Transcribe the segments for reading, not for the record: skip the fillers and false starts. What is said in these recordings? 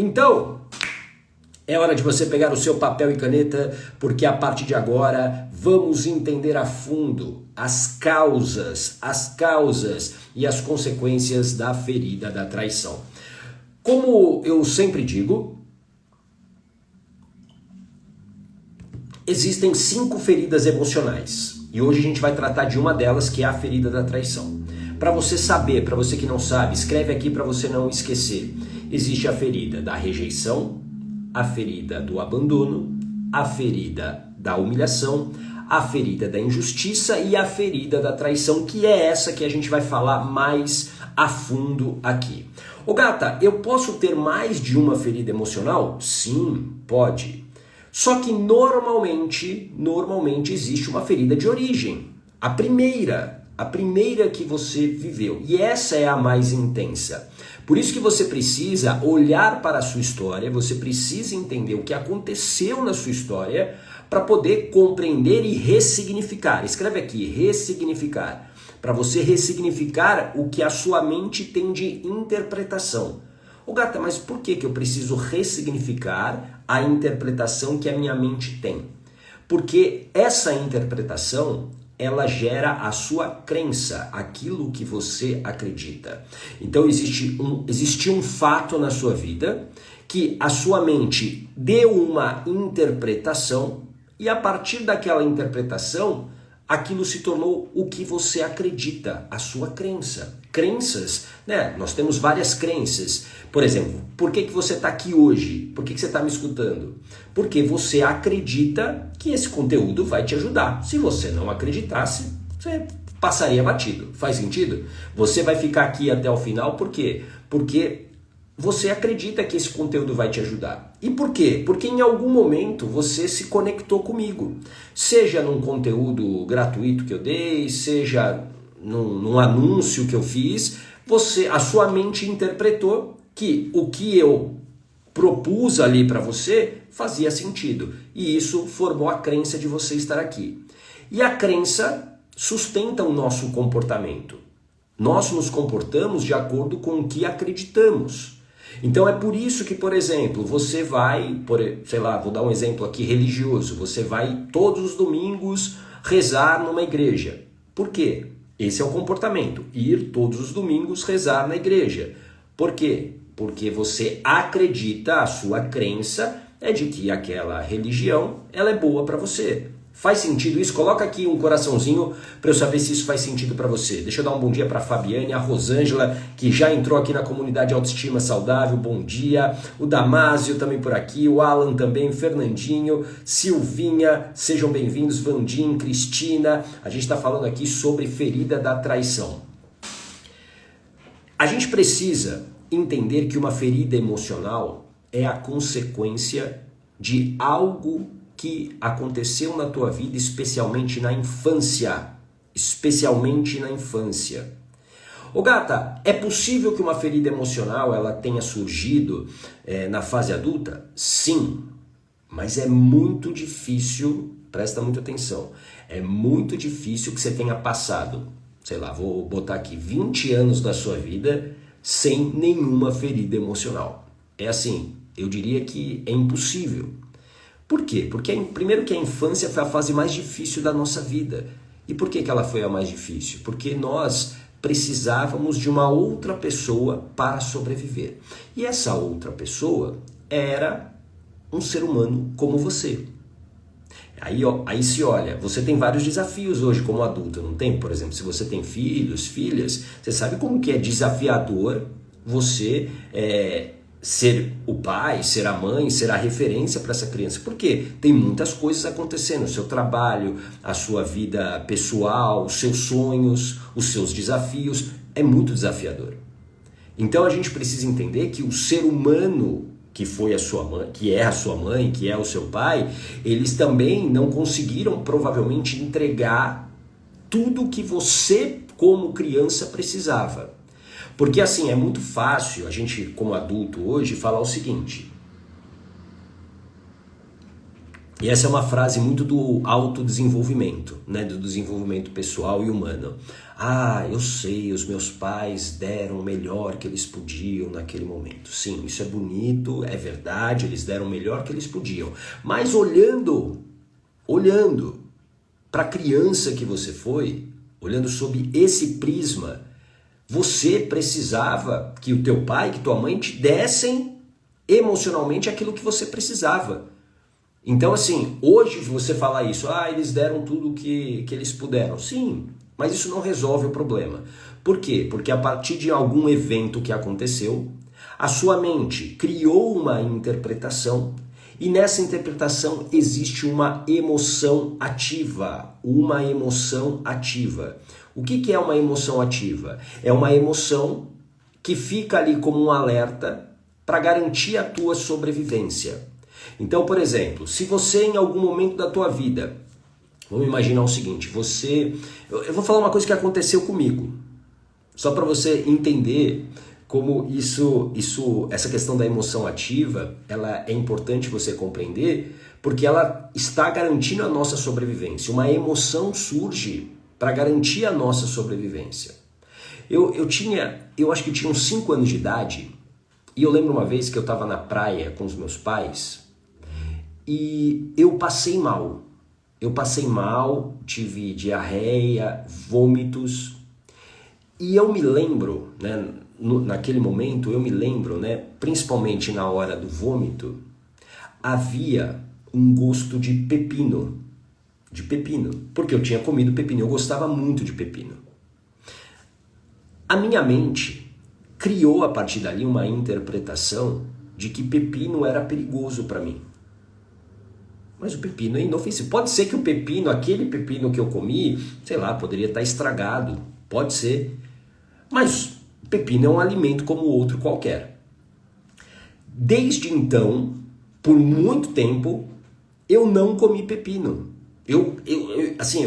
Então, é hora de você pegar o seu papel e caneta, porque a partir de agora vamos entender a fundo as causas e as consequências da ferida da traição. Como eu sempre digo, existem 5 feridas emocionais e hoje a gente vai tratar de uma delas, que é a ferida da traição. Para você saber, para você que não sabe, escreve aqui para você não esquecer. Existe a ferida da rejeição, a ferida do abandono, a ferida da humilhação, a ferida da injustiça e a ferida da traição, que é essa que a gente vai falar mais a fundo aqui. Ô gata, eu posso ter mais de uma ferida emocional? Sim, pode. Só que normalmente existe uma ferida de origem. A primeira que você viveu. E essa é a mais intensa. Por isso que você precisa olhar para a sua história, você precisa entender o que aconteceu na sua história para poder compreender e ressignificar. Escreve aqui, ressignificar. Para você ressignificar o que a sua mente tem de interpretação. Ô gata, mas por que eu preciso ressignificar a interpretação que a minha mente tem? Porque essa interpretação, ela gera a sua crença, aquilo que você acredita. Então existe um fato na sua vida que a sua mente deu uma interpretação e a partir daquela interpretação, aquilo se tornou o que você acredita, a sua crença. Crenças, né? Nós temos várias crenças. Por exemplo, por que você está aqui hoje? Por que você está me escutando? Porque você acredita que esse conteúdo vai te ajudar. Se você não acreditasse, você passaria batido. Faz sentido? Você vai ficar aqui até o final, por quê? Porque você acredita que esse conteúdo vai te ajudar. E por quê? Porque em algum momento você se conectou comigo. Seja num conteúdo gratuito que eu dei, seja num anúncio que eu fiz, a sua mente interpretou que o que eu propus ali para você fazia sentido. E isso formou a crença de você estar aqui. E a crença sustenta o nosso comportamento. Nós nos comportamos de acordo com o que acreditamos. Então é por isso que, por exemplo, você vai, sei lá, vou dar um exemplo aqui religioso, você vai todos os domingos rezar numa igreja. Por quê? Esse é o comportamento, ir todos os domingos rezar na igreja. Por quê? Porque você acredita, a sua crença é de que aquela religião ela é boa para você. Faz sentido isso? Coloca aqui um coraçãozinho para eu saber se isso faz sentido para você. Deixa eu dar um bom dia para a Fabiane, a Rosângela, que já entrou aqui na comunidade Autoestima Saudável, bom dia. O Damásio também por aqui, o Alan também, Fernandinho, Silvinha, sejam bem-vindos, Vandim, Cristina. A gente está falando aqui sobre ferida da traição. A gente precisa entender que uma ferida emocional é a consequência de algo que aconteceu na tua vida, especialmente na infância. Ô gata, é possível que uma ferida emocional ela tenha surgido na fase adulta? Sim, mas é muito difícil, presta muita atenção, é muito difícil que você tenha passado, sei lá, vou botar aqui 20 anos da sua vida sem nenhuma ferida emocional. É assim, eu diria que é impossível. Por quê? Porque primeiro que a infância foi a fase mais difícil da nossa vida. E por que ela foi a mais difícil? Porque nós precisávamos de uma outra pessoa para sobreviver. E essa outra pessoa era um ser humano como você. Aí se olha, você tem vários desafios hoje como adulto, não tem? Por exemplo, se você tem filhos, filhas, você sabe como que é desafiador você ser o pai, ser a mãe, ser a referência para essa criança. Por quê? Tem muitas coisas acontecendo, o seu trabalho, a sua vida pessoal, os seus sonhos, os seus desafios, é muito desafiador. Então a gente precisa entender que o ser humano que foi a sua mãe, que é a sua mãe, que é o seu pai, eles também não conseguiram provavelmente entregar tudo que você como criança precisava. Porque assim, é muito fácil a gente, como adulto hoje, falar o seguinte: E essa é uma frase muito do autodesenvolvimento, né? Do desenvolvimento pessoal e humano. Ah, eu sei, os meus pais deram o melhor que eles podiam naquele momento. Sim, isso é bonito, é verdade, eles deram o melhor que eles podiam. Mas olhando para a criança que você foi, olhando sob esse prisma, você precisava que o teu pai, que tua mãe te dessem emocionalmente aquilo que você precisava. Então, assim, hoje você fala isso, eles deram tudo que eles puderam. Sim, mas isso não resolve o problema. Por quê? Porque a partir de algum evento que aconteceu, a sua mente criou uma interpretação e nessa interpretação existe uma emoção ativa. Uma emoção ativa. O que é uma emoção ativa? É uma emoção que fica ali como um alerta para garantir a tua sobrevivência. Então, por exemplo, se você em algum momento da tua vida, vamos imaginar o seguinte, eu vou falar uma coisa que aconteceu comigo, só para você entender como essa questão da emoção ativa, ela é importante você compreender, porque ela está garantindo a nossa sobrevivência. Uma emoção surge para garantir a nossa sobrevivência. Eu acho que eu tinha uns 5 anos de idade, e eu lembro uma vez que eu estava na praia com os meus pais, e eu passei mal. Tive diarreia, vômitos. E eu me lembro, né, naquele momento, né, principalmente na hora do vômito, havia um gosto de pepino. Porque eu tinha comido pepino, eu gostava muito de pepino. A minha mente criou a partir dali uma interpretação de que pepino era perigoso para mim. Mas o pepino é inofensivo. Pode ser que o pepino, aquele pepino que eu comi, sei lá, poderia estar estragado. Pode ser. Mas o pepino é um alimento como outro qualquer. Desde então, por muito tempo, eu não comi pepino. Eu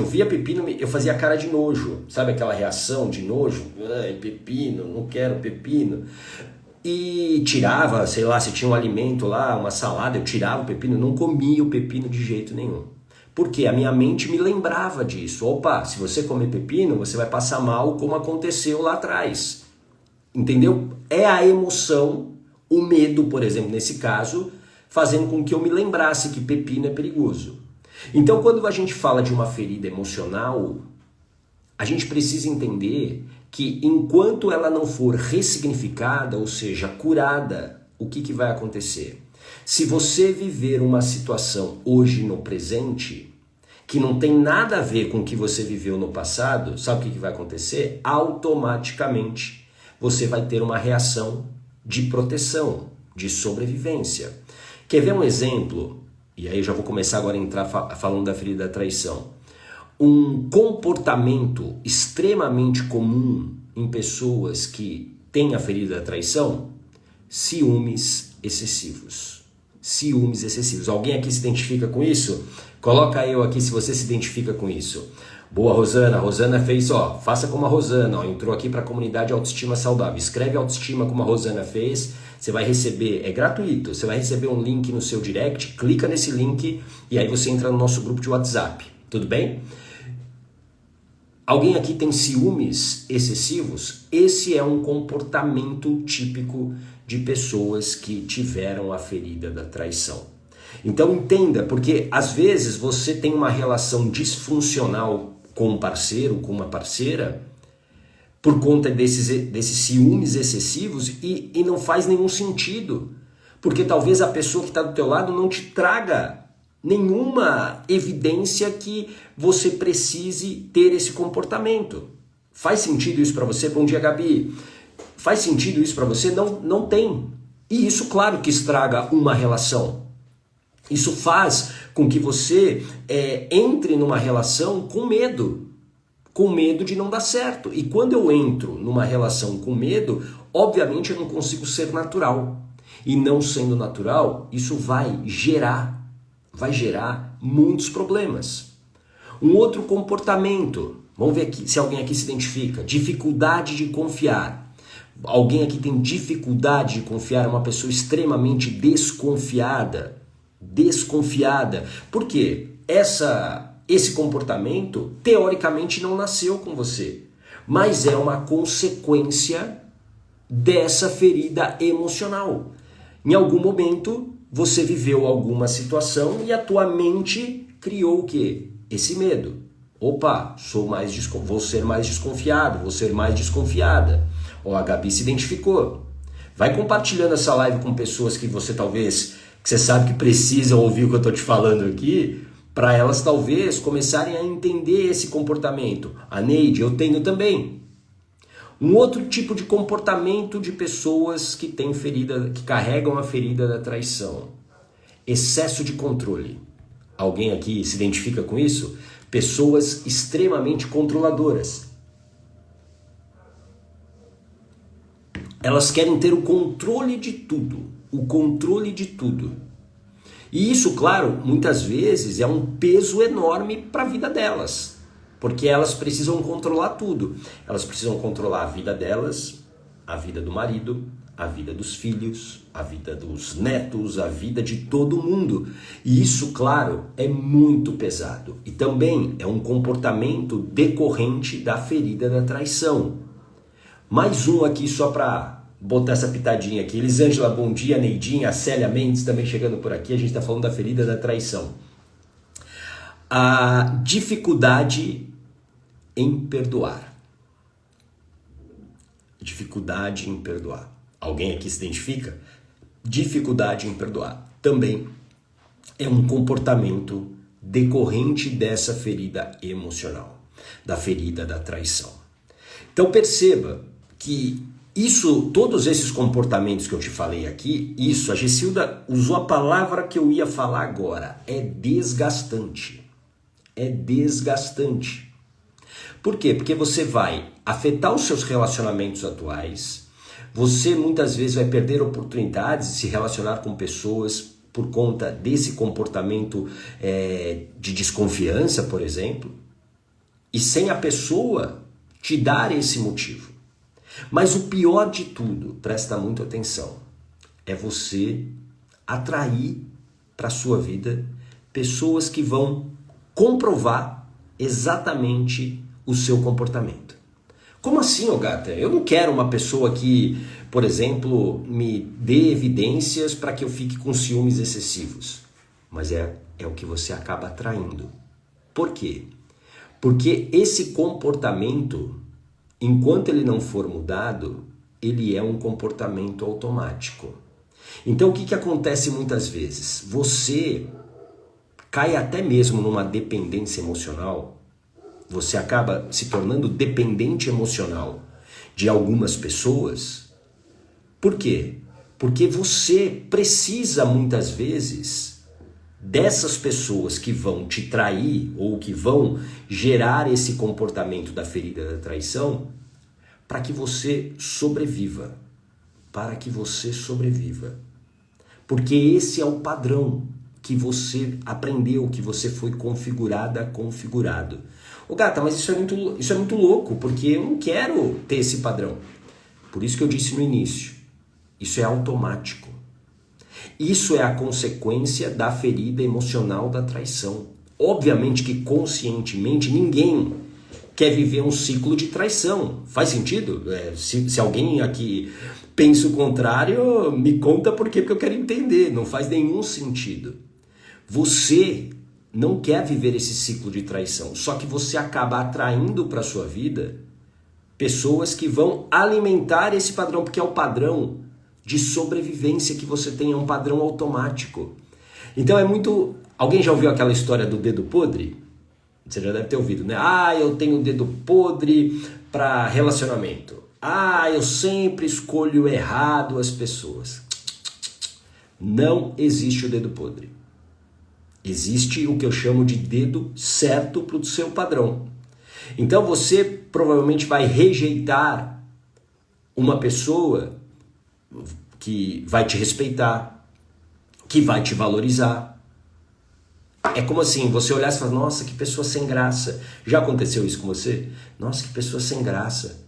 via pepino, eu fazia cara de nojo. Sabe aquela reação de nojo? Ai, pepino, não quero pepino. E tirava, sei lá, se tinha um alimento lá, uma salada, eu tirava o pepino, não comia o pepino de jeito nenhum. Porque a minha mente me lembrava disso. Opa, se você comer pepino, você vai passar mal como aconteceu lá atrás. Entendeu? É a emoção, o medo, por exemplo, nesse caso, fazendo com que eu me lembrasse que pepino é perigoso. Então, quando a gente fala de uma ferida emocional, a gente precisa entender que enquanto ela não for ressignificada, ou seja, curada, o que vai acontecer? Se você viver uma situação hoje no presente, que não tem nada a ver com o que você viveu no passado, sabe o que vai acontecer? Automaticamente você vai ter uma reação de proteção, de sobrevivência. Quer ver um exemplo? E aí eu já vou começar agora a entrar falando da ferida da traição. Um comportamento extremamente comum em pessoas que têm a ferida da traição, ciúmes excessivos. Ciúmes excessivos. Alguém aqui se identifica com isso? Coloca eu aqui se você se identifica com isso. Boa, Rosana. A Rosana fez, faça como a Rosana, entrou aqui para a comunidade Autoestima Saudável. Escreve autoestima como a Rosana fez, você vai receber, é gratuito, você vai receber um link no seu direct, clica nesse link e aí você entra no nosso grupo de WhatsApp, tudo bem? Alguém aqui tem ciúmes excessivos? Esse é um comportamento típico de pessoas que tiveram a ferida da traição. Então entenda, porque às vezes você tem uma relação disfuncional com um parceiro, com uma parceira, por conta desses ciúmes excessivos e não faz nenhum sentido. Porque talvez a pessoa que está do teu lado não te traga nenhuma evidência que você precise ter esse comportamento. Faz sentido isso para você? Bom dia, Gabi. Faz sentido isso para você? Não tem. E isso, claro, que estraga uma relação. Isso faz com que você entre numa relação com medo de não dar certo. E quando eu entro numa relação com medo, obviamente eu não consigo ser natural. E não sendo natural, isso vai gerar muitos problemas. Um outro comportamento, vamos ver aqui, se alguém aqui se identifica, dificuldade de confiar. Alguém aqui tem dificuldade de confiar, é uma pessoa extremamente desconfiada. desconfiada. Por quê? Esse comportamento, teoricamente, não nasceu com você, mas é uma consequência dessa ferida emocional. Em algum momento, você viveu alguma situação e a tua mente criou o quê? Esse medo. Opa, vou ser mais desconfiado, vou ser mais desconfiada. Ó, a Gabi se identificou. Vai compartilhando essa live com pessoas que você sabe que precisam ouvir o que eu estou te falando aqui, para elas talvez começarem a entender esse comportamento. A Neide, eu tenho também. Um outro tipo de comportamento de pessoas que têm ferida, que carregam a ferida da traição. Excesso de controle. Alguém aqui se identifica com isso? Pessoas extremamente controladoras. Elas querem ter o controle de tudo. O controle de tudo. E isso, claro, muitas vezes é um peso enorme para a vida delas. Porque elas precisam controlar tudo. Elas precisam controlar a vida delas, a vida do marido, a vida dos filhos, a vida dos netos, a vida de todo mundo. E isso, claro, é muito pesado. E também é um comportamento decorrente da ferida da traição. Mais um aqui só para botar essa pitadinha aqui. Elisângela, bom dia. Neidinha, a Célia Mendes também chegando por aqui. A gente está falando da ferida da traição. A dificuldade em perdoar. Dificuldade em perdoar. Alguém aqui se identifica? Dificuldade em perdoar. Também é um comportamento decorrente dessa ferida emocional, da ferida da traição. Então perceba que todos esses comportamentos que eu te falei aqui, a Gessilda usou a palavra que eu ia falar agora, é desgastante. É desgastante. Por quê? Porque você vai afetar os seus relacionamentos atuais, você muitas vezes vai perder oportunidades de se relacionar com pessoas por conta desse comportamento de desconfiança, por exemplo, e sem a pessoa te dar esse motivo. Mas o pior de tudo, presta muita atenção, é você atrair para a sua vida pessoas que vão comprovar exatamente o seu comportamento. Como assim, ô gata? Eu não quero uma pessoa que, por exemplo, me dê evidências para que eu fique com ciúmes excessivos. Mas é o que você acaba atraindo. Por quê? Porque esse comportamento, enquanto ele não for mudado, ele é um comportamento automático. Então o que acontece muitas vezes? Você cai até mesmo numa dependência emocional. Você acaba se tornando dependente emocional de algumas pessoas. Por quê? Porque você precisa muitas vezes dessas pessoas que vão te trair ou que vão gerar esse comportamento da ferida da traição para que você sobreviva. Para que você sobreviva. Porque esse é o padrão que você aprendeu, que você foi configurado. Ô gata, mas isso é muito louco, porque eu não quero ter esse padrão. Por isso que eu disse no início, isso é automático. Isso é a consequência da ferida emocional da traição. Obviamente que conscientemente ninguém quer viver um ciclo de traição. Faz sentido? Se alguém aqui pensa o contrário, me conta por quê, porque eu quero entender. Não faz nenhum sentido. Você não quer viver esse ciclo de traição, só que você acaba atraindo para a sua vida pessoas que vão alimentar esse padrão, porque é o padrão de sobrevivência que você tem, é um padrão automático. Então é muito... Alguém já ouviu aquela história do dedo podre? Você já deve ter ouvido, né? Eu tenho dedo podre para relacionamento. Eu sempre escolho errado as pessoas. Não existe o dedo podre. Existe o que eu chamo de dedo certo para o seu padrão. Então você provavelmente vai rejeitar uma pessoa que vai te respeitar, que vai te valorizar. É como assim, você olhar e falar, nossa, que pessoa sem graça. Já aconteceu isso com você? Nossa, que pessoa sem graça.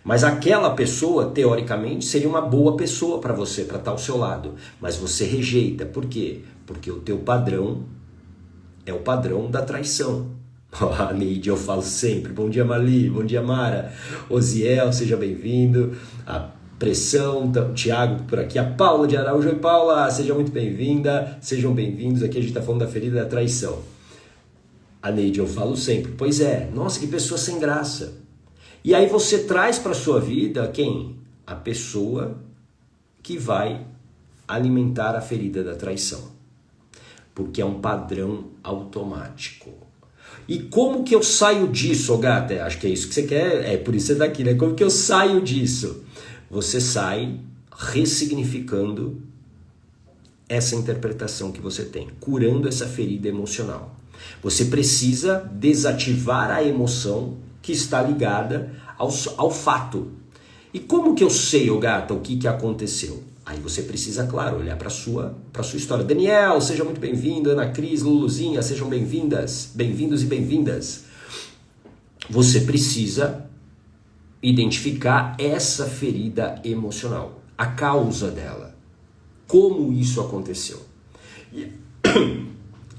Mas aquela pessoa, teoricamente, seria uma boa pessoa para você, para estar ao seu lado. Mas você rejeita. Por quê? Porque o teu padrão é o padrão da traição. A Neide, eu falo sempre. Bom dia, Marli. Bom dia, Mara. Osiel, seja bem-vindo. A Pressão, o Thiago por aqui. A Paula de Araújo. Oi, Paula. Seja muito bem-vinda. Sejam bem-vindos. Aqui a gente está falando da ferida da traição. A Neide, eu falo sempre. Pois é. Nossa, que pessoa sem graça. E aí você traz para a sua vida quem? A pessoa que vai alimentar a ferida da traição. Porque é um padrão automático. E como que eu saio disso, ô gata? Acho que é isso que você quer, é por isso que você tá aqui, né? Como que eu saio disso? Você sai ressignificando essa interpretação que você tem, curando essa ferida emocional. Você precisa desativar a emoção que está ligada ao fato. E como que eu sei, ô gata, o que aconteceu? Aí você precisa, claro, olhar para sua história. Daniel, seja muito bem-vindo. Ana Cris, Luluzinha, sejam bem-vindas. Bem-vindos e bem-vindas. Você precisa identificar essa ferida emocional, a causa dela. Como isso aconteceu.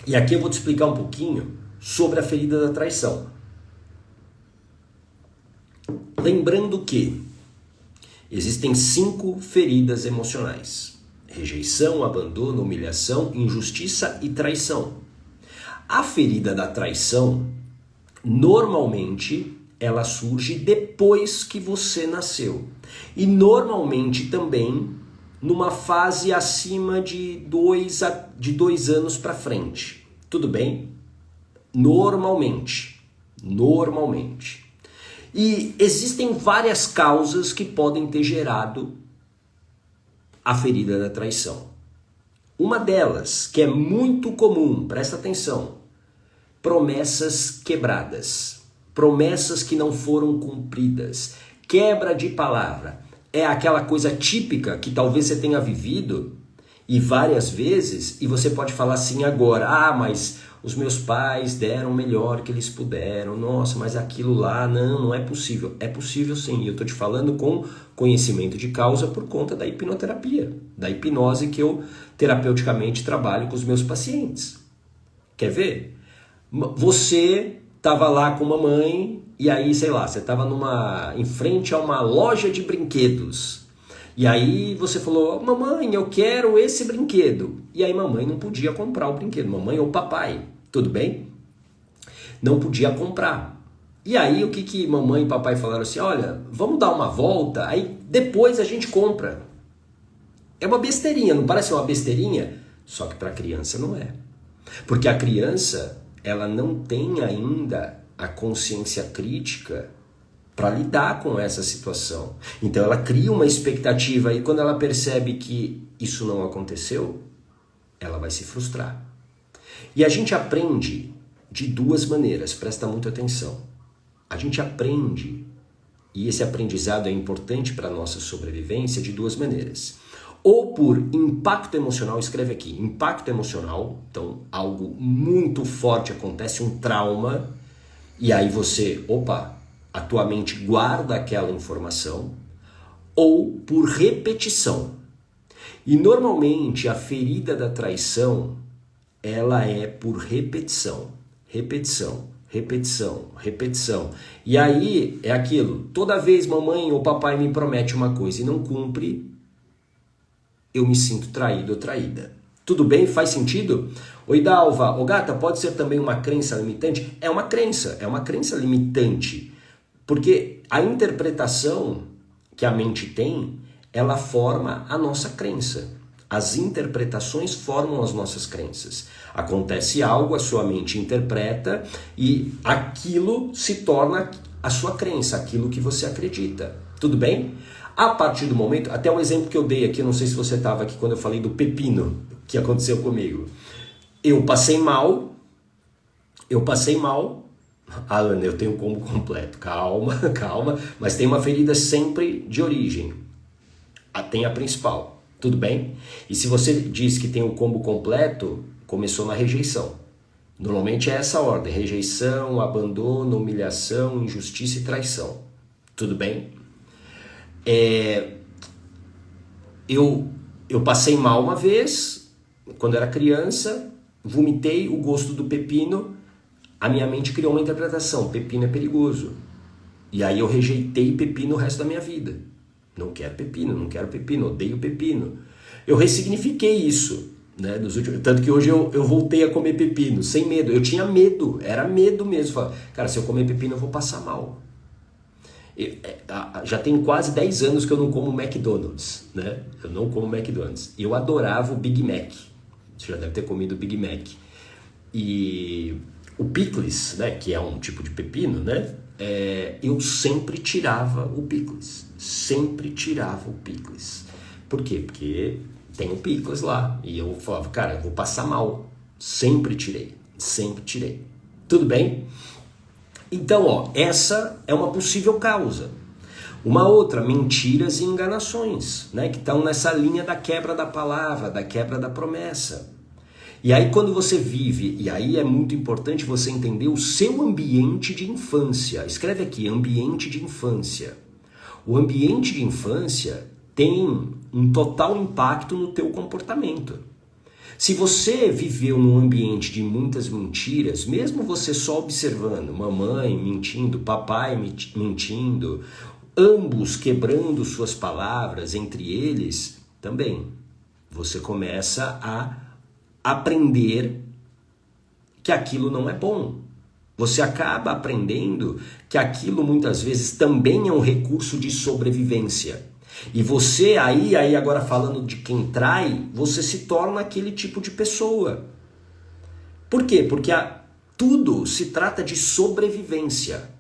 E aqui eu vou te explicar um pouquinho sobre a ferida da traição. Lembrando que existem 5 feridas emocionais: rejeição, abandono, humilhação, injustiça e traição. A ferida da traição, normalmente, ela surge depois que você nasceu. E normalmente também numa fase acima de 2 anos para frente. Tudo bem? Normalmente. E existem várias causas que podem ter gerado a ferida da traição. Uma delas, que é muito comum, presta atenção, promessas quebradas, promessas que não foram cumpridas, quebra de palavra. É aquela coisa típica que talvez você tenha vivido e várias vezes, e você pode falar assim agora, mas os meus pais deram o melhor que eles puderam, nossa, mas aquilo lá, não é possível. É possível sim, eu estou te falando com conhecimento de causa por conta da hipnoterapia, da hipnose que eu terapeuticamente trabalho com os meus pacientes. Quer ver? Você estava lá com mamãe e aí, sei lá, você estava em frente a uma loja de brinquedos. E aí você falou, mamãe, eu quero esse brinquedo. E aí mamãe não podia comprar o brinquedo, mamãe ou papai, tudo bem? Não podia comprar. E aí o que mamãe e papai falaram assim, olha, vamos dar uma volta, aí depois a gente compra. É uma besteirinha, não parece uma besteirinha? Só que para a criança não é. Porque a criança, ela não tem ainda a consciência crítica para lidar com essa situação. Então ela cria uma expectativa e quando ela percebe que isso não aconteceu, ela vai se frustrar. E a gente aprende de 2 maneiras, presta muita atenção. A gente aprende, e esse aprendizado é importante para a nossa sobrevivência, de 2 maneiras. Ou por impacto emocional, escreve aqui, impacto emocional, então algo muito forte acontece, um trauma, e aí você, a tua mente guarda aquela informação, ou por repetição. E normalmente a ferida da traição, ela é por repetição. E aí é aquilo, toda vez mamãe ou papai me promete uma coisa e não cumpre, eu me sinto traído ou traída. Tudo bem? Faz sentido? Oi, Dalva. Ô, gata, pode ser também uma crença limitante? É uma crença limitante. Porque a interpretação que a mente tem, ela forma a nossa crença. As interpretações formam as nossas crenças. Acontece algo, a sua mente interpreta e aquilo se torna a sua crença, aquilo que você acredita. Tudo bem? A partir do momento, até um exemplo que eu dei aqui, não sei se você estava aqui quando eu falei do pepino, que aconteceu comigo. Eu passei mal. Ana, eu tenho um combo completo. Calma, mas tem uma ferida sempre de origem. Tem a principal, tudo bem? E se você diz que tem o combo completo, começou na rejeição. Normalmente é essa ordem, rejeição, abandono, humilhação, injustiça e traição. Tudo bem? Eu passei mal uma vez, quando era criança, vomitei o gosto do pepino, a minha mente criou uma interpretação: pepino é perigoso. E aí eu rejeitei pepino o resto da minha vida. Não quero pepino, odeio pepino. Eu ressignifiquei isso, né, tanto que hoje eu voltei a comer pepino, sem medo. Eu tinha medo, era medo mesmo. Falava, cara, se eu comer pepino eu vou passar mal. Já tem quase 10 anos que eu não como McDonald's, né? Eu não como McDonald's. Eu adorava o Big Mac. Você já deve ter comido o Big Mac. E o picles, né, que é um tipo de pepino, né? Eu sempre tirava o picles. Sempre tirava o picles. Por quê? Porque tem o picles lá. E eu falava, cara, eu vou passar mal. Sempre tirei. Sempre tirei. Tudo bem? Então, ó, essa é uma possível causa. Uma outra, mentiras e enganações, né, que estão nessa linha da quebra da palavra, da quebra da promessa. E aí quando você vive, e aí é muito importante você entender o seu ambiente de infância. Escreve aqui, ambiente de infância. O ambiente de infância tem um total impacto no teu comportamento. Se você viveu num ambiente de muitas mentiras, mesmo você só observando mamãe mentindo, papai mentindo, ambos quebrando suas palavras entre eles, também você começa a aprender que aquilo não é bom. Você acaba aprendendo que aquilo muitas vezes também é um recurso de sobrevivência. E você aí agora falando de quem trai, você se torna aquele tipo de pessoa. Por quê? Porque tudo se trata de sobrevivência.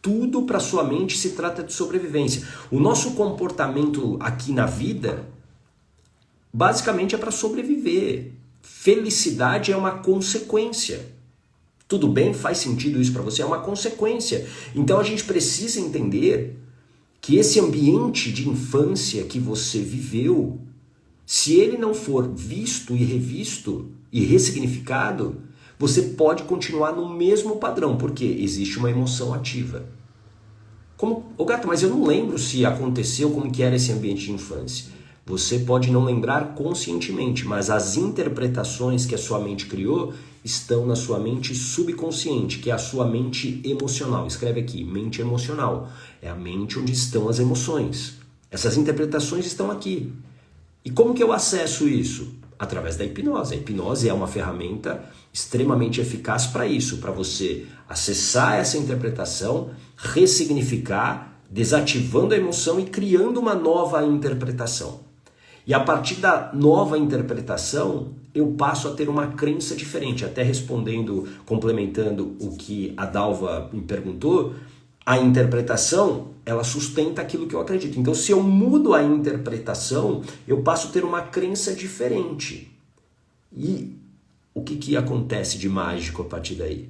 Tudo para sua mente se trata de sobrevivência. O nosso comportamento aqui na vida, basicamente é para sobreviver. Felicidade é uma consequência. Tudo bem? Faz sentido isso para você? É uma consequência. Então a gente precisa entender que esse ambiente de infância que você viveu, se ele não for visto e revisto e ressignificado, você pode continuar no mesmo padrão, porque existe uma emoção ativa. Ô gato, mas eu não lembro se aconteceu, como que era esse ambiente de infância. Você pode não lembrar conscientemente, mas as interpretações que a sua mente criou estão na sua mente subconsciente, que é a sua mente emocional. Escreve aqui, mente emocional. É a mente onde estão as emoções. Essas interpretações estão aqui. E como que eu acesso isso? Através da hipnose. A hipnose é uma ferramenta extremamente eficaz para isso, para você acessar essa interpretação, ressignificar, desativando a emoção e criando uma nova interpretação. E a partir da nova interpretação, eu passo a ter uma crença diferente. Até respondendo, complementando o que a Dalva me perguntou, a interpretação, ela sustenta aquilo que eu acredito. Então, se eu mudo a interpretação, eu passo a ter uma crença diferente. E o que acontece de mágico a partir daí?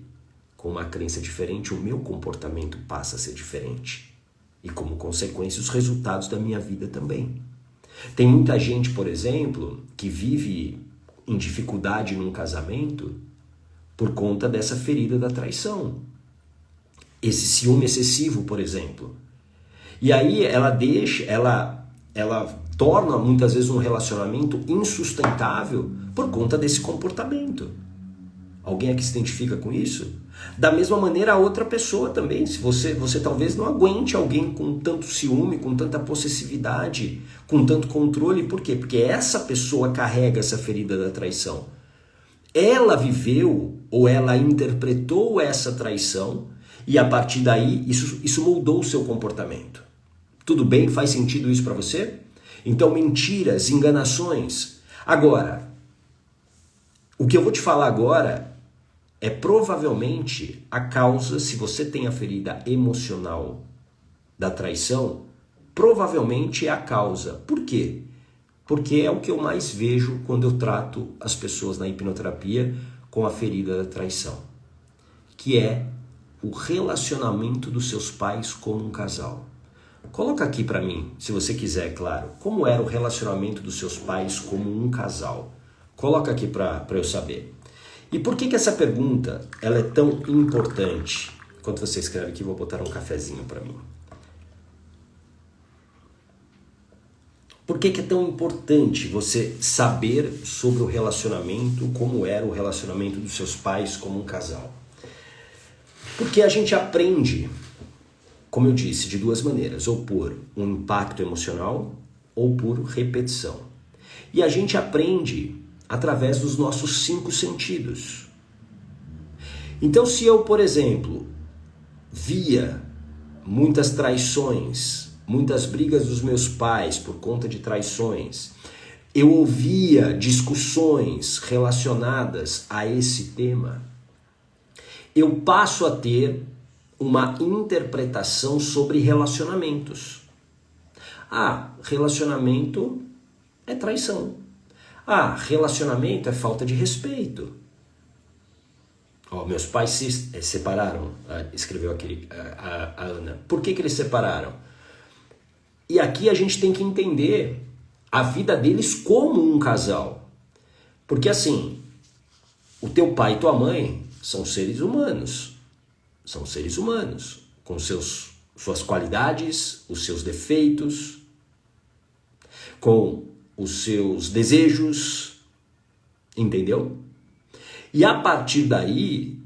Com uma crença diferente, o meu comportamento passa a ser diferente. E como consequência, os resultados da minha vida também. Tem muita gente, por exemplo, que vive em dificuldade num casamento por conta dessa ferida da traição. Esse ciúme excessivo, por exemplo. E aí ela torna muitas vezes um relacionamento insustentável por conta desse comportamento. Alguém aqui se identifica com isso? Da mesma maneira a outra pessoa também. Se você talvez não aguente alguém com tanto ciúme, com tanta possessividade, com tanto controle. Por quê? Porque essa pessoa carrega essa ferida da traição. Ela viveu ou ela interpretou essa traição e a partir daí isso moldou o seu comportamento. Tudo bem? Faz sentido isso para você? Então mentiras, enganações. Agora, o que eu vou te falar agora é provavelmente a causa, se você tem a ferida emocional da traição, provavelmente é a causa. Por quê? Porque é o que eu mais vejo quando eu trato as pessoas na hipnoterapia com a ferida da traição, que é o relacionamento dos seus pais como um casal. Coloca aqui para mim, se você quiser, claro, como era o relacionamento dos seus pais como um casal. Coloca aqui para eu saber. E por que essa pergunta ela é tão importante? Enquanto você escreve aqui, vou botar um cafezinho para mim. Por que que é tão importante você saber sobre o relacionamento, como era o relacionamento dos seus pais como um casal? Porque a gente aprende, como eu disse, de duas maneiras, ou por um impacto emocional ou por repetição. E a gente aprende através dos nossos 5 sentidos. Então, se eu, por exemplo, via muitas traições, muitas brigas dos meus pais por conta de traições, eu ouvia discussões relacionadas a esse tema, eu passo a ter uma interpretação sobre relacionamentos. Ah, relacionamento é traição. Ah, relacionamento é falta de respeito. Meus pais se separaram, escreveu aqui a Ana. Por que eles separaram? E aqui a gente tem que entender a vida deles como um casal. Porque assim, o teu pai e tua mãe são seres humanos. São seres humanos, com suas qualidades, os seus defeitos, com os seus desejos, entendeu? E a partir daí,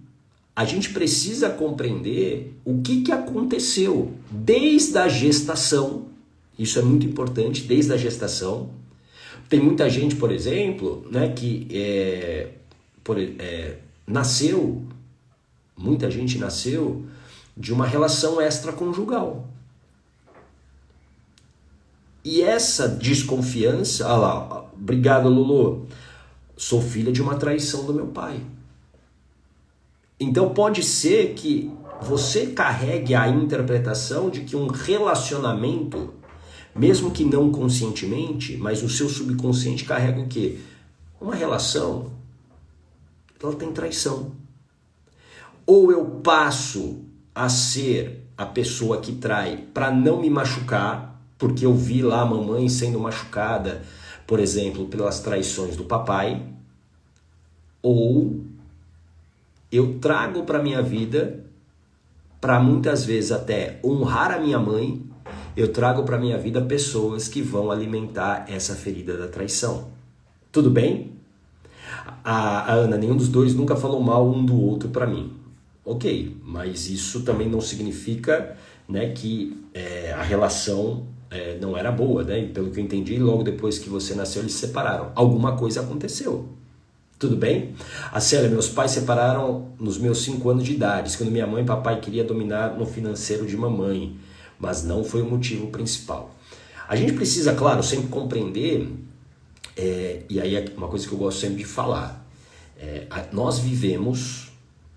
a gente precisa compreender o que aconteceu desde a gestação. Isso é muito importante, desde a gestação. Tem muita gente, por exemplo, né, que muita gente nasceu de uma relação extraconjugal. E essa desconfiança, olha lá, obrigado Lulu, sou filha de uma traição do meu pai. Então pode ser que você carregue a interpretação de que um relacionamento, mesmo que não conscientemente, mas o seu subconsciente carrega o quê? Uma relação, ela tem traição. Ou eu passo a ser a pessoa que trai para não me machucar, porque eu vi lá a mamãe sendo machucada, por exemplo, pelas traições do papai, ou eu trago para minha vida, para muitas vezes até honrar a minha mãe, eu trago para minha vida pessoas que vão alimentar essa ferida da traição. Tudo bem? A Ana, nenhum dos dois nunca falou mal um do outro para mim. Ok, mas isso também não significa, né, que a relação não era boa, né? E pelo que eu entendi, logo depois que você nasceu, eles se separaram. Alguma coisa aconteceu. Tudo bem? A Célia, meus pais se separaram nos meus 5 anos de idade, quando minha mãe e papai queriam dominar no financeiro de mamãe, mas não foi o motivo principal. A gente precisa, claro, sempre compreender, e aí é uma coisa que eu gosto sempre de falar, nós vivemos,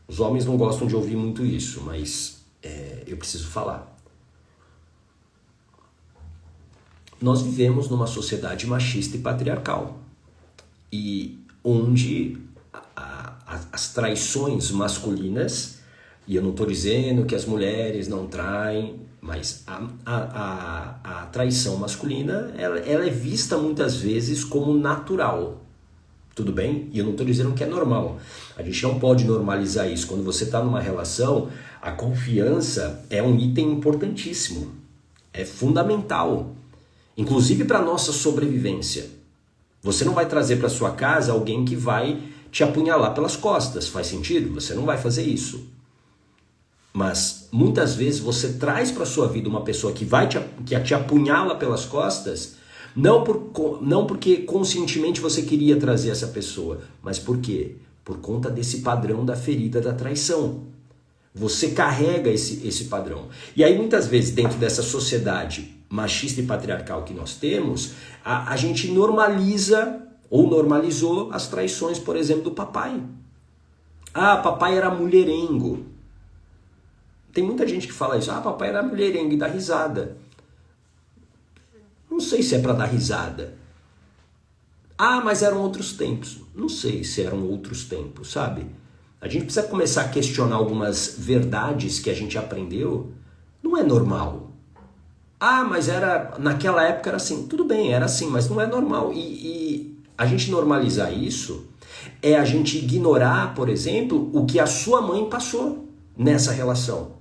os homens não gostam de ouvir muito isso, mas eu preciso falar. Nós vivemos numa sociedade machista e patriarcal, e onde as traições masculinas, e eu não estou dizendo que as mulheres não traem, mas a traição masculina ela é vista muitas vezes como natural, tudo bem? E eu não estou dizendo que é normal, a gente não pode normalizar isso. Quando você está numa relação, a confiança é um item importantíssimo, é fundamental, inclusive para a nossa sobrevivência. Você não vai trazer para sua casa alguém que vai te apunhalar pelas costas, faz sentido? Você não vai fazer isso. Mas muitas vezes você traz para sua vida uma pessoa que te apunhala pelas costas, não porque conscientemente você queria trazer essa pessoa, mas por quê? Por conta desse padrão da ferida da traição. Você carrega esse padrão. E aí muitas vezes dentro dessa sociedade machista e patriarcal que nós temos, a gente normaliza ou normalizou as traições, por exemplo, do papai. Ah, papai era mulherengo. Tem muita gente que fala isso. Ah, papai era mulherengo e dá risada. Não sei se é para dar risada. Ah, mas eram outros tempos. Não sei se eram outros tempos, sabe? A gente precisa começar a questionar algumas verdades que a gente aprendeu. Não é normal. Ah, mas naquela época era assim. Tudo bem, era assim, mas não é normal. E a gente normalizar isso é a gente ignorar, por exemplo, o que a sua mãe passou nessa relação.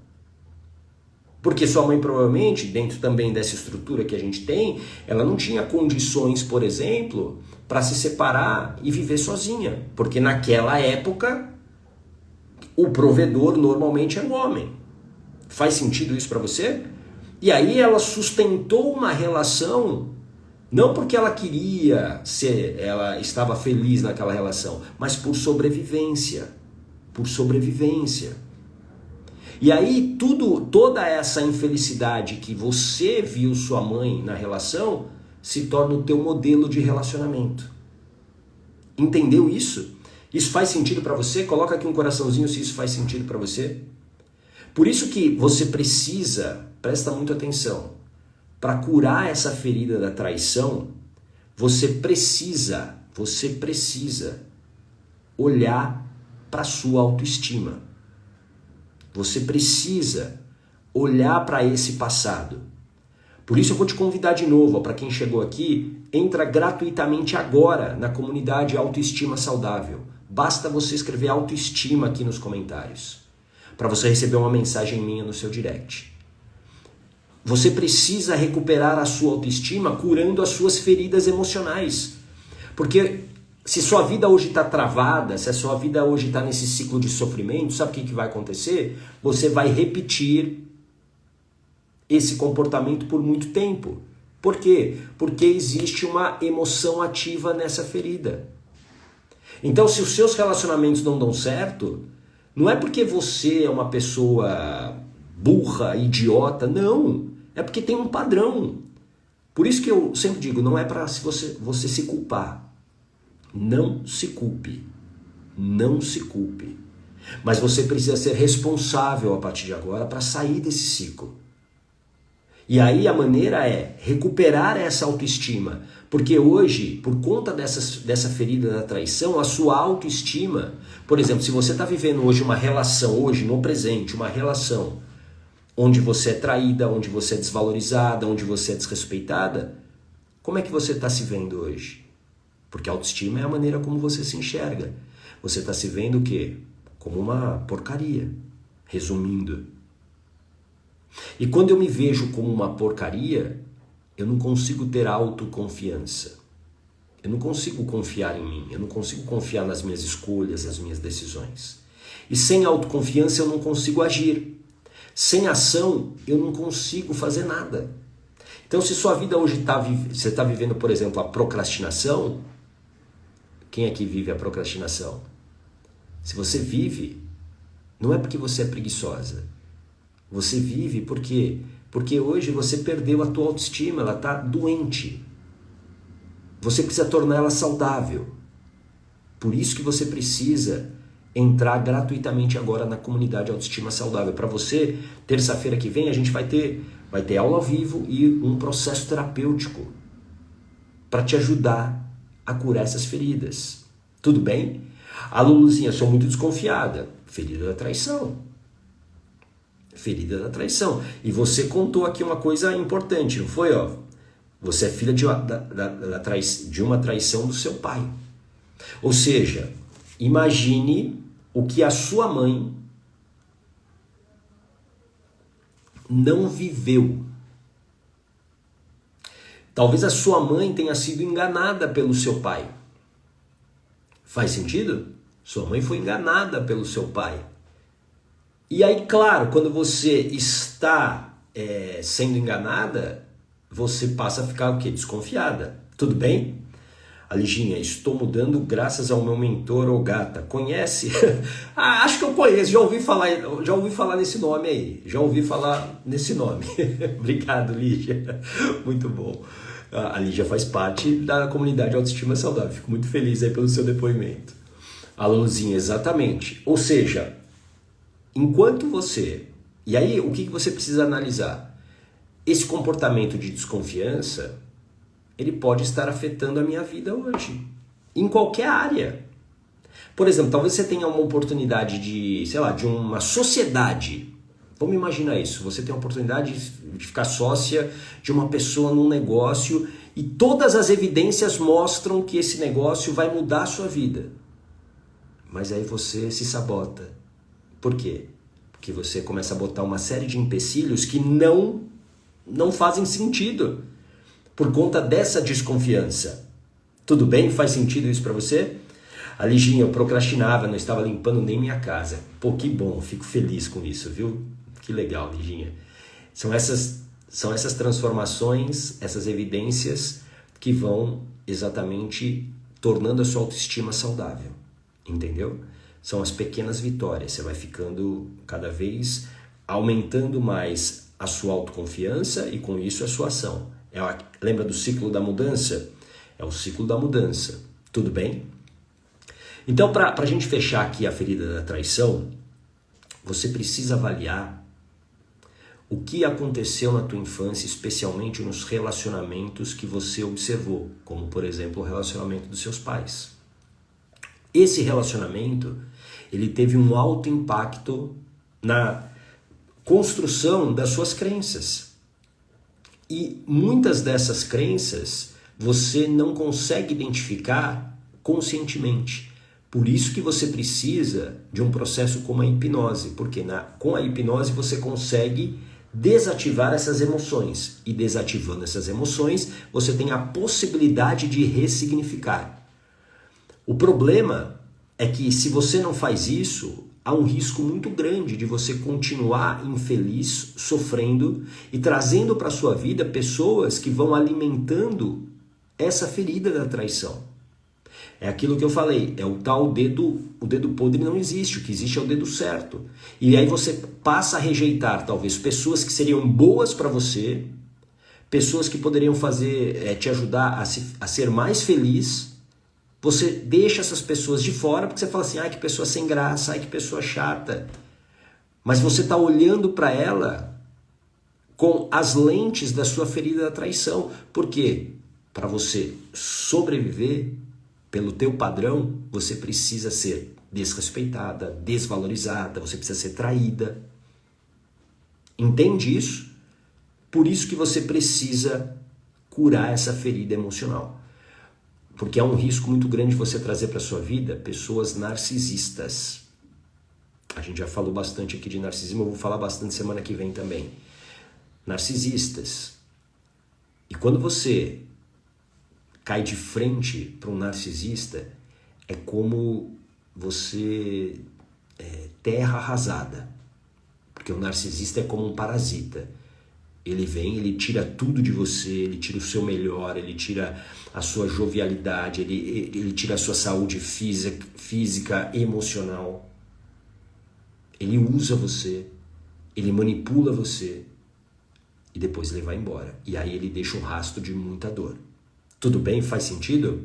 Porque sua mãe provavelmente, dentro também dessa estrutura que a gente tem, ela não tinha condições, por exemplo, para se separar e viver sozinha. Porque naquela época, o provedor normalmente era o homem. Faz sentido isso para você? E aí ela sustentou uma relação, não porque ela queria ser, ela estava feliz naquela relação, mas por sobrevivência. Por sobrevivência. E aí toda essa infelicidade que você viu sua mãe na relação se torna o teu modelo de relacionamento. Entendeu isso? Isso faz sentido para você? Coloca aqui um coraçãozinho se isso faz sentido para você. Por isso que você precisa, presta muita atenção, para curar essa ferida da traição, você precisa olhar para a sua autoestima. Você precisa olhar para esse passado. Por isso eu vou te convidar de novo, para quem chegou aqui, entra gratuitamente agora na comunidade Autoestima Saudável. Basta você escrever autoestima aqui nos comentários, para você receber uma mensagem minha no seu direct. Você precisa recuperar a sua autoestima curando as suas feridas emocionais. Porque se sua vida hoje está travada, se a sua vida hoje está nesse ciclo de sofrimento, sabe o que vai acontecer? Você vai repetir esse comportamento por muito tempo. Por quê? Porque existe uma emoção ativa nessa ferida. Então, se os seus relacionamentos não dão certo, não é porque você é uma pessoa burra, idiota, não. É porque tem um padrão. Por isso que eu sempre digo, não é para você se culpar. Não se culpe. Não se culpe. Mas você precisa ser responsável a partir de agora para sair desse ciclo. E aí a maneira é recuperar essa autoestima. Porque hoje, por conta dessa ferida da traição, a sua autoestima... Por exemplo, se você está vivendo hoje uma relação, hoje no presente, uma relação onde você é traída, onde você é desvalorizada, onde você é desrespeitada, como é que você está se vendo hoje? Porque a autoestima é a maneira como você se enxerga. Você está se vendo o quê? Como uma porcaria, resumindo. E quando eu me vejo como uma porcaria, eu não consigo ter autoconfiança. Eu não consigo confiar em mim, eu não consigo confiar nas minhas escolhas, nas minhas decisões. E sem autoconfiança eu não consigo agir. Sem ação eu não consigo fazer nada. Então se sua vida hoje você está vivendo, por exemplo, a procrastinação, quem aqui vive a procrastinação? Se você vive, não é porque você é preguiçosa. Você vive porque hoje você perdeu a tua autoestima, ela está doente. Você precisa tornar ela saudável. Por isso que você precisa entrar gratuitamente agora na comunidade Autoestima Saudável. Para você, terça-feira que vem, a gente vai ter aula ao vivo e um processo terapêutico para te ajudar a curar essas feridas. Tudo bem? A Luluzinha, sou muito desconfiada. Ferida da traição. Ferida da traição. E você contou aqui uma coisa importante, não foi? Ó? Você é filha de uma traição do seu pai. Ou seja, imagine o que a sua mãe não viveu. Talvez a sua mãe tenha sido enganada pelo seu pai. Faz sentido? Sua mãe foi enganada pelo seu pai. E aí, claro, quando você está sendo enganada, você passa a ficar o quê? Desconfiada. Tudo bem? Aliginha, estou mudando graças ao meu mentor ou gata. Conhece? Acho que eu conheço, já ouvi falar nesse nome aí. Já ouvi falar nesse nome. Obrigado, Lígia. Muito bom. A Lígia faz parte da comunidade Autoestima Saudável. Fico muito feliz aí pelo seu depoimento. A Luzinha, exatamente. Ou seja, enquanto você... E aí, o que você precisa analisar? Esse comportamento de desconfiança, ele pode estar afetando a minha vida hoje, em qualquer área. Por exemplo, talvez você tenha uma oportunidade de, sei lá, de uma sociedade. Vamos imaginar isso, você tem a oportunidade de ficar sócia de uma pessoa num negócio e todas as evidências mostram que esse negócio vai mudar a sua vida. Mas aí você se sabota. Por quê? porque você começa a botar uma série de empecilhos que não fazem sentido por conta dessa desconfiança. Tudo bem? Faz sentido isso para você? A Liginha, eu procrastinava, não estava limpando nem minha casa. Pô, que bom, fico feliz com isso, viu? Que legal, Liginha. São essas transformações, essas evidências que vão exatamente tornando a sua autoestima saudável, entendeu? São as pequenas vitórias, você vai ficando cada vez aumentando mais a sua autoconfiança e com isso a sua ação. Lembra do ciclo da mudança? É o ciclo da mudança, tudo bem? Então, para a gente fechar aqui a ferida da traição, você precisa avaliar o que aconteceu na tua infância, especialmente nos relacionamentos que você observou, como, por exemplo, o relacionamento dos seus pais. Esse relacionamento, ele teve um alto impacto na construção das suas crenças. E muitas dessas crenças você não consegue identificar conscientemente. Por isso que você precisa de um processo como a hipnose, porque com a hipnose você consegue desativar essas emoções. E desativando essas emoções, você tem a possibilidade de ressignificar. O problema é que se você não faz isso, há um risco muito grande de você continuar infeliz, sofrendo e trazendo para a sua vida pessoas que vão alimentando essa ferida da traição. É aquilo que eu falei, é o tal dedo, o dedo podre não existe, o que existe é o dedo certo. E aí você passa a rejeitar talvez pessoas que seriam boas para você, pessoas que poderiam te ajudar a ser mais feliz. Você deixa essas pessoas de fora porque você fala assim, ai que pessoa sem graça, ai que pessoa chata. Mas você está olhando para ela com as lentes da sua ferida da traição. Por quê? Para você sobreviver, pelo teu padrão, você precisa ser desrespeitada, desvalorizada, você precisa ser traída. Entende isso? Por isso que você precisa curar essa ferida emocional. Porque há um risco muito grande de você trazer para a sua vida pessoas narcisistas. A gente já falou bastante aqui de narcisismo, eu vou falar bastante semana que vem também. Narcisistas. E quando você cai de frente para um narcisista, é como você terra arrasada. Porque o narcisista é como um parasita. Ele vem, ele tira tudo de você, ele tira o seu melhor, ele tira a sua jovialidade, ele tira a sua saúde física, emocional. Ele usa você, ele manipula você e depois ele vai embora. E aí ele deixa um rastro de muita dor. Tudo bem? Faz sentido?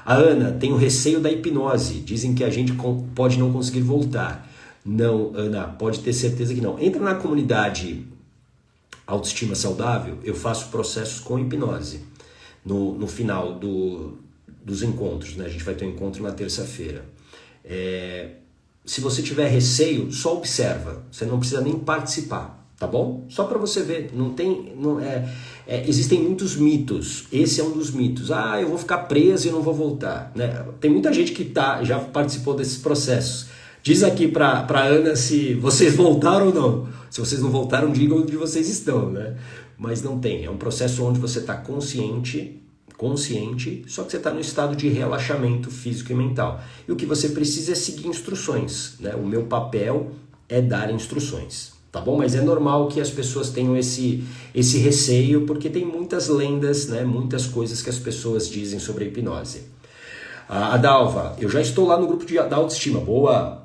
A Ana, tenho receio da hipnose. Dizem que a gente pode não conseguir voltar. Não, Ana, pode ter certeza que não. Entra na comunidade Autoestima Saudável, eu faço processos com hipnose. No final dos encontros, né? A gente vai ter um encontro na terça-feira. Se você tiver receio, só observa. Você não precisa nem participar. Tá bom? Só para você ver, existem muitos mitos, esse é um dos mitos. Eu vou ficar preso e não vou voltar, né? Tem muita gente que já participou desses processos. Diz aqui para Ana se vocês voltaram ou não. Se vocês não voltaram, digam onde vocês estão, né? Mas não tem, é um processo onde você está consciente, só que você está no estado de relaxamento físico e mental. E o que você precisa é seguir instruções, né? O meu papel é dar instruções. Tá bom? Mas é normal que as pessoas tenham esse receio, porque tem muitas lendas, né? Muitas coisas que as pessoas dizem sobre a hipnose. A Dalva, eu já estou lá no grupo da autoestima. Boa!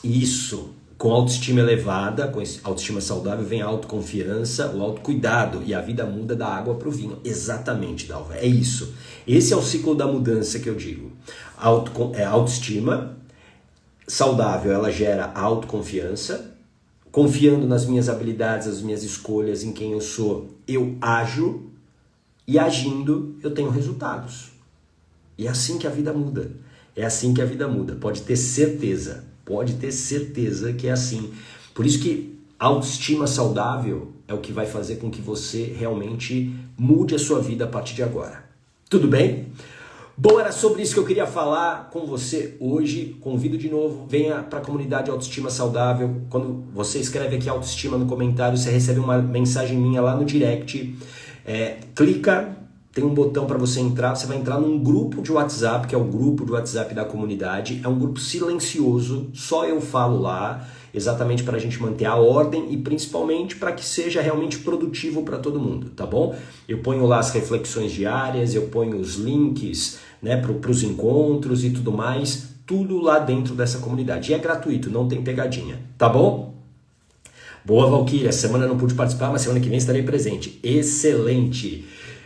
Isso! Com autoestima elevada, com autoestima saudável, vem a autoconfiança, o autocuidado e a vida muda da água para o vinho. Exatamente, Dalva. É isso. Esse é o ciclo da mudança que eu digo. Autoestima saudável, ela gera autoconfiança, confiando nas minhas habilidades, nas minhas escolhas, em quem eu sou, eu ajo, e agindo eu tenho resultados. E é assim que a vida muda. É assim que a vida muda. Pode ter certeza que é assim. Por isso que a autoestima saudável é o que vai fazer com que você realmente mude a sua vida a partir de agora. Tudo bem? Bom, era sobre isso que eu queria falar com você hoje. Convido de novo, venha para a comunidade Autoestima Saudável. Quando você escreve aqui autoestima no comentário, você recebe uma mensagem minha lá no direct. Clica, tem um botão para você entrar. Você vai entrar num grupo de WhatsApp, que é o grupo de WhatsApp da comunidade. É um grupo silencioso, só eu falo lá, exatamente para a gente manter a ordem e principalmente para que seja realmente produtivo para todo mundo, tá bom? Eu ponho lá as reflexões diárias, eu ponho os links, né, para os encontros e tudo mais, tudo lá dentro dessa comunidade. E é gratuito, não tem pegadinha, tá bom? Boa, Valquíria, semana não pude participar, mas semana que vem estarei presente. Excelente!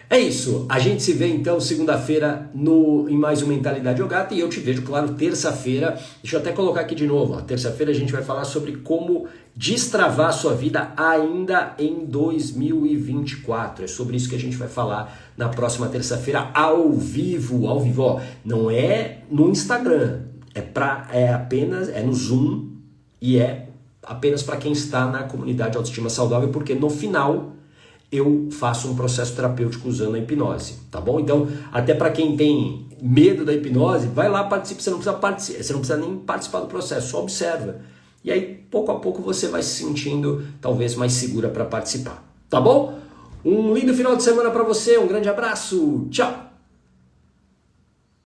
É isso, a gente se vê então segunda-feira em mais um Mentalidade Yogata e eu te vejo, claro, terça-feira. Deixa eu até colocar aqui de novo, terça-feira a gente vai falar sobre como destravar a sua vida ainda em 2024. É sobre isso que a gente vai falar na próxima terça-feira ao vivo, ó. Não é no Instagram, é no Zoom e é apenas para quem está na comunidade Autoestima Saudável, porque no final eu faço um processo terapêutico usando a hipnose, tá bom? Então, até para quem tem medo da hipnose, vai lá, participe, você não precisa nem participar do processo, só observa. E aí, pouco a pouco, você vai se sentindo talvez mais segura para participar, tá bom? Um lindo final de semana para você, um grande abraço, tchau!